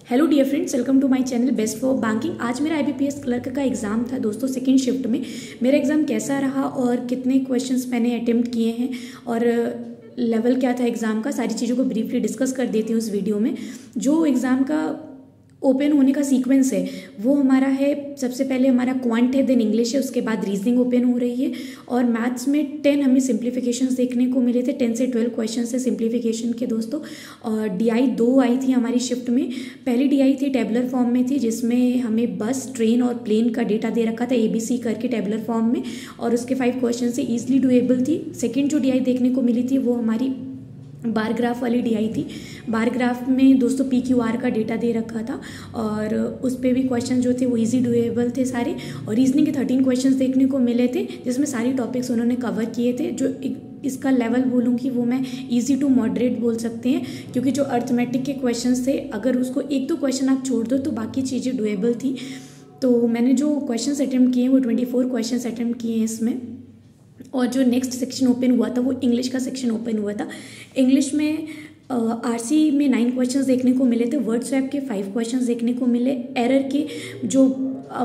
Hello dear friends, welcome to my channel best for banking. आज मेरा IBPS clerk का exam था दोस्तों, सेकंड शिफ्ट में। मेरा एग्ज़ाम कैसा रहा और कितने क्वेश्चंस मैंने अटेम्प्ट किए हैं और लेवल क्या था एग्ज़ाम का, सारी चीज़ों को ब्रीफली डिस्कस कर देती हूँ इस वीडियो में। जो एग्ज़ाम का ओपन होने का सीक्वेंस है वो हमारा है, सबसे पहले हमारा क्वांट है, देन इंग्लिश है, उसके बाद रीजनिंग ओपन हो रही है। और मैथ्स में 10 हमें सिंप्लीफिकेशंस देखने को मिले थे, 10 से 12 क्वेश्चन है सिंप्लीफिकेशन के दोस्तों। और DI 2 आई थी हमारी शिफ्ट में। पहली DI थी टेबुलर फॉर्म में थी, जिसमें हमें बस, ट्रेन और प्लेन का डेटा दे रखा था ABC करके टेबुलर फॉर्म में, और उसके 5 क्वेश्चन से ईजिली डुएबल थी। सेकेंड जो DI देखने को मिली थी वो हमारी बार ग्राफ वाली DI थी। बार ग्राफ में दोस्तों PQR का डेटा दे रखा था और उस पर भी क्वेश्चन जो थे वो इजी डुएबल थे सारे। और रीजनिंग के 13 क्वेश्चंस देखने को मिले थे, जिसमें सारी टॉपिक्स उन्होंने कवर किए थे। जो इसका लेवल बोलूँगी वो मैं इजी टू मॉडरेट बोल सकते हैं, क्योंकि जो अर्थमेटिक के क्वेश्चंस थे, अगर उसको एक दो क्वेश्चन आप छोड़ दो तो बाकी चीज़ें डुएबल थी। तो मैंने जो क्वेश्चन अटैम्प्ट किए हैं वो 24 क्वेश्चन अटैम्प्ट किए हैं इसमें। और जो नेक्स्ट सेक्शन ओपन हुआ था वो इंग्लिश का सेक्शन ओपन हुआ था। इंग्लिश में RC में 9 क्वेश्चंस देखने को मिले थे, वर्ड स्वैप के 5 क्वेश्चंस देखने को मिले, एरर के जो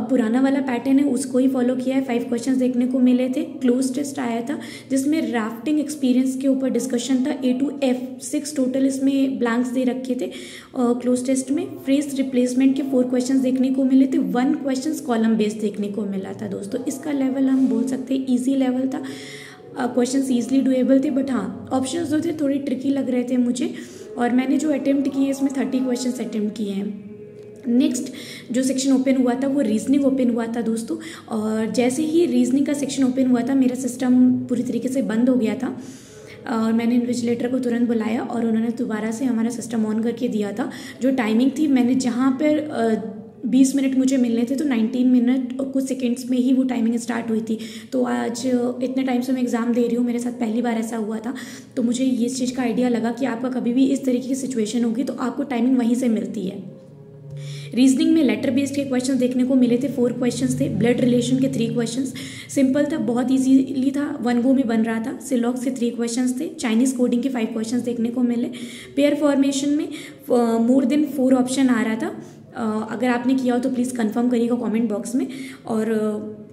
पुराना वाला पैटर्न है उसको ही फॉलो किया है, 5 क्वेश्चंस देखने को मिले थे। क्लोज टेस्ट आया था जिसमें राफ्टिंग एक्सपीरियंस के ऊपर डिस्कशन था, A to F 6 टोटल इसमें ब्लैंक्स दे रखे थे। क्लोज टेस्ट में फ्रेज रिप्लेसमेंट के 4 क्वेश्चंस देखने को मिले थे, 1 क्वेश्चंस कॉलम बेस्ड देखने को मिला था दोस्तों। इसका लेवल हम बोल सकते हैं ईजी लेवल था, क्वेश्चंस ईजिली डुएबल थे, बट हाँ ऑप्शंस जो थे थोड़े ट्रिकी लग रहे थे मुझे। और मैंने जो अटेम्प्ट किए इसमें 30 क्वेश्चंस अटेम्प्ट किए हैं। नेक्स्ट जो सेक्शन ओपन हुआ था वो रीजनिंग ओपन हुआ था दोस्तों। और जैसे ही रीजनिंग का सेक्शन ओपन हुआ था मेरा सिस्टम पूरी तरीके से बंद हो गया था और मैंने इन्विजिलेटर को तुरंत बुलाया और उन्होंने दोबारा से हमारा सिस्टम ऑन करके दिया था। जो टाइमिंग थी, मैंने जहाँ पर 20 मिनट मुझे मिलने थे तो 19 मिनट और कुछ सेकेंड्स में ही वो टाइमिंग स्टार्ट हुई थी। तो आज इतने टाइम से मैं एग्ज़ाम दे रही हूँ, मेरे साथ पहली बार ऐसा हुआ था, तो मुझे ये चीज़ का आइडिया लगा कि आपका कभी भी इस तरीके की सिचुएशन होगी तो आपको टाइमिंग वहीं से मिलती है। रीजनिंग में लेटर बेस्ड के क्वेश्चंस देखने को मिले थे, 4 क्वेश्चंस थे। ब्लड रिलेशन के 3 क्वेश्चंस, सिंपल था, बहुत इजीली था, 1 गो में बन रहा था। सिलॉक्स के 3 क्वेश्चंस थे। चाइनीज़ कोडिंग के 5 क्वेश्चंस देखने को मिले। पेयर फॉर्मेशन में मोर देन 4 ऑप्शन आ रहा था। अगर आपने किया हो तो प्लीज़ कंफर्म करिएगा कमेंट बॉक्स में। और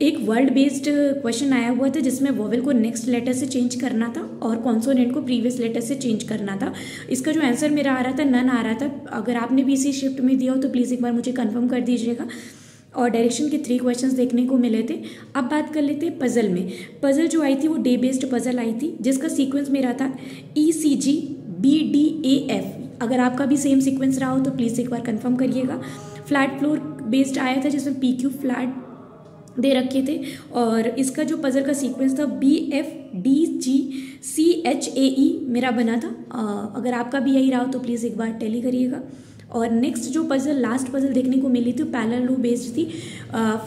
एक वर्ड बेस्ड क्वेश्चन आया हुआ था जिसमें वोवेल को नेक्स्ट लेटर से चेंज करना था और कॉन्सोनेंट को प्रीवियस लेटर से चेंज करना था। इसका जो आंसर मेरा आ रहा था नन आ रहा था। अगर आपने भी इसी शिफ्ट में दिया हो तो प्लीज़ एक बार मुझे कंफर्म कर दीजिएगा। और डायरेक्शन के 3 क्वेश्चंस देखने को मिले थे। अब बात कर लेते हैं पजल में। पजल जो आई थी वो डे बेस्ड पजल आई थी, जिसका सीक्वेंस मेरा था ECG BDAF। अगर आपका भी सेम सीक्वेंस रहा हो तो प्लीज़ एक बार कंफर्म करिएगा। फ्लैट फ्लोर बेस्ड आया था जिसमें PQ फ्लैट दे रखे थे। और इसका जो पजल का सीक्वेंस था BFDGCHAE मेरा बना था। अगर आपका भी यही रहा हो तो प्लीज़ एक बार टैली करिएगा। और नेक्स्ट जो पजल, लास्ट पजल देखने को मिली थी पैरेलल रो बेस्ड थी,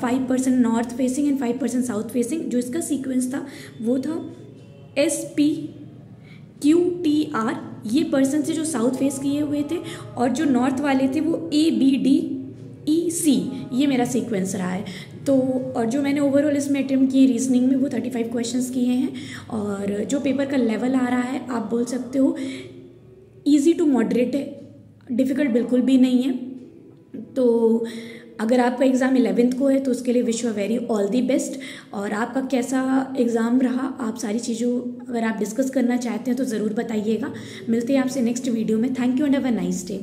5% north facing and 5% south facing. जो इसका सीक्वेंस था वो था SPQTR। ये पर्सन से जो साउथ फेस किए हुए थे और जो नॉर्थ वाले थे वो ABDEC। ये मेरा सीक्वेंस रहा है। तो और जो मैंने ओवरऑल इसमें अटेम्प्ट किए रीजनिंग में वो 35 क्वेश्चंस किए हैं। और जो पेपर का लेवल आ रहा है आप बोल सकते हो ईजी टू मॉडरेट है, डिफ़िकल्ट बिल्कुल भी नहीं है। तो अगर आपका एग्ज़ाम 11th को है तो उसके लिए wish you very all the best. और आपका कैसा एग्ज़ाम रहा, आप सारी चीज़ों अगर आप डिस्कस करना चाहते हैं तो ज़रूर बताइएगा। मिलते हैं आपसे नेक्स्ट वीडियो में। Thank you and have a nice day.